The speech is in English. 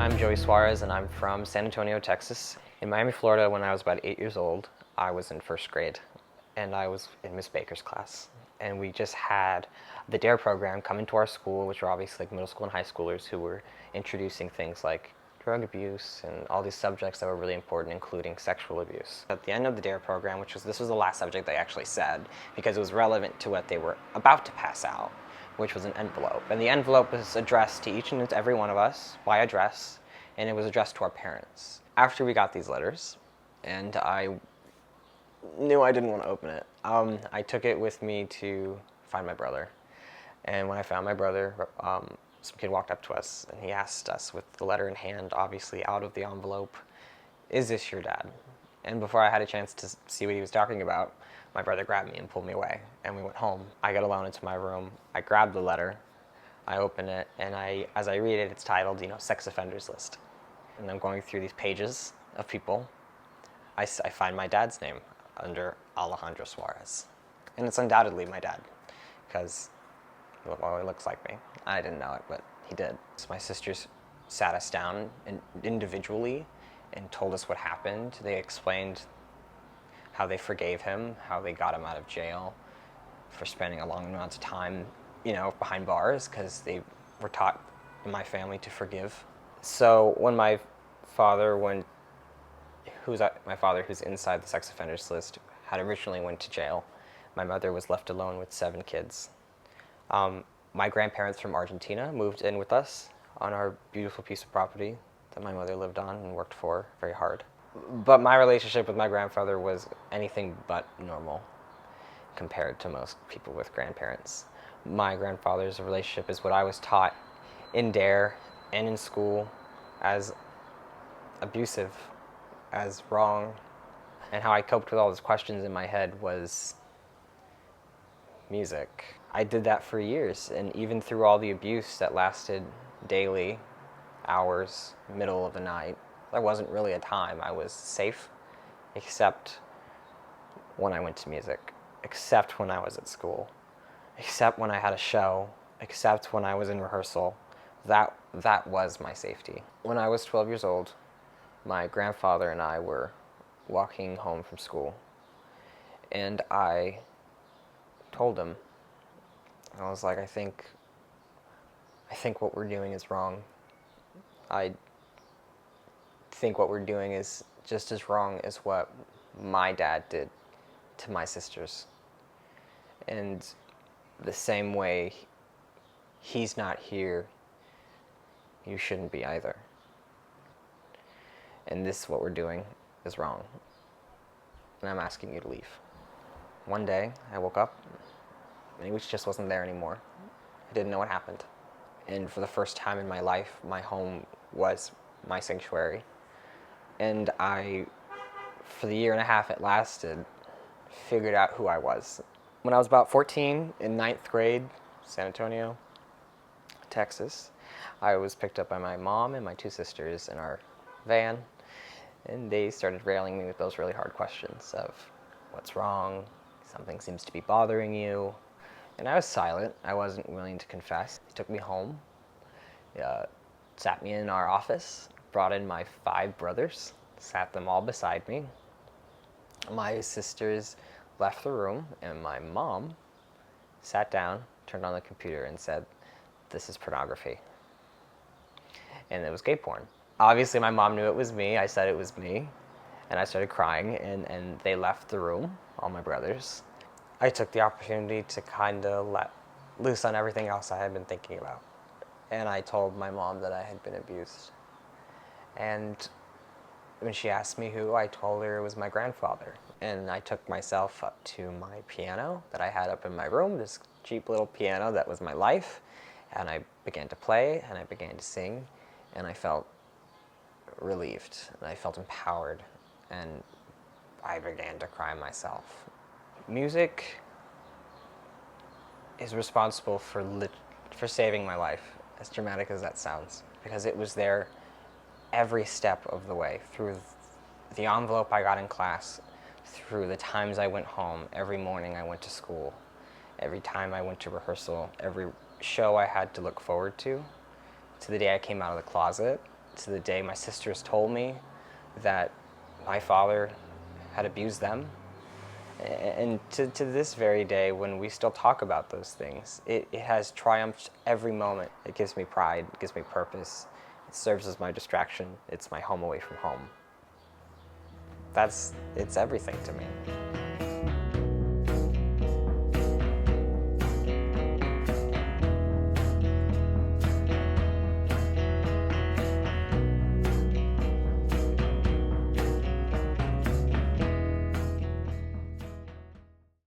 I'm Joey Suarez, and I'm from San Antonio, Texas. In Miami, Florida, when I was about 8 years old, I was in first grade, and I was in Miss Baker's class. And we just had the DARE program come into our school, which were obviously like middle school and high schoolers who were introducing things like drug abuse and all these subjects that were really important, including sexual abuse. At the end of the DARE program, this was the last subject they actually said, because it was relevant to what they were about to pass out, which was an envelope. And the envelope was addressed to each and every one of us by address, and it was addressed to our parents. After we got these letters, and I knew I didn't want to open it, I took it with me to find my brother. And when I found my brother, some kid walked up to us, and he asked us with the letter in hand, obviously out of the envelope, "Is this your dad?" And before I had a chance to see what he was talking about, my brother grabbed me and pulled me away, and we went home. I got alone into my room. I grabbed the letter, I open it, and as I read it, it's titled, sex offenders list. And I'm going through these pages of people. I find my dad's name under Alejandro Suarez. And it's undoubtedly my dad, because well, he looks like me. I didn't know it, but he did. So my sisters sat us down individually and told us what happened. They explained how they forgave him, how they got him out of jail for spending a long amount of time, behind bars, because they were taught in my family to forgive. So when my father who's inside the sex offenders list, had originally went to jail, my mother was left alone with 7 kids. My grandparents from Argentina moved in with us on our beautiful piece of property that my mother lived on and worked for very hard. But my relationship with my grandfather was anything but normal compared to most people with grandparents. My grandfather's relationship is what I was taught in DARE and in school as abusive, as wrong. And how I coped with all those questions in my head was music. I did that for years, and even through all the abuse that lasted daily, hours, middle of the night, there wasn't really a time I was safe, except when I went to music, except when I was at school, except when I had a show, except when I was in rehearsal. That was my safety. When I was 12 years old, my grandfather and I were walking home from school, and I told him, I was like, I think what we're doing is wrong. I think what we're doing is just as wrong as what my dad did to my sisters. And the same way he's not here, you shouldn't be either. And this, what we're doing, is wrong. And I'm asking you to leave. One day, I woke up, and he just wasn't there anymore. I didn't know what happened. And for the first time in my life, my home was my sanctuary. And I, for the year and a half it lasted, figured out who I was. When I was about 14, in 9th grade, San Antonio, Texas, I was picked up by my mom and my 2 sisters in our van, and they started railing me with those really hard questions of, what's wrong? Something seems to be bothering you. And I was silent. I wasn't willing to confess. They took me home, sat me in our office, brought in my 5 brothers, sat them all beside me. My sisters left the room, and my mom sat down, turned on the computer, and said, "This is pornography." And it was gay porn. Obviously, my mom knew it was me. I said it was me, and I started crying, and they left the room, all my brothers. I took the opportunity to kind of let loose on everything else I had been thinking about. And I told my mom that I had been abused. And when she asked me who, I told her it was my grandfather. And I took myself up to my piano that I had up in my room, this cheap little piano that was my life. And I began to play, and I began to sing, and I felt relieved, and I felt empowered, and I began to cry myself. Music is responsible for saving my life, as dramatic as that sounds, because it was there every step of the way, through the envelope I got in class, through the times I went home, every morning I went to school, every time I went to rehearsal, every show I had to look forward to the day I came out of the closet, to the day my sisters told me that my father had abused them. And to this very day, when we still talk about those things, it has triumphed every moment. It gives me pride, it gives me purpose, it serves as my distraction, it's my home away from home. It's everything to me.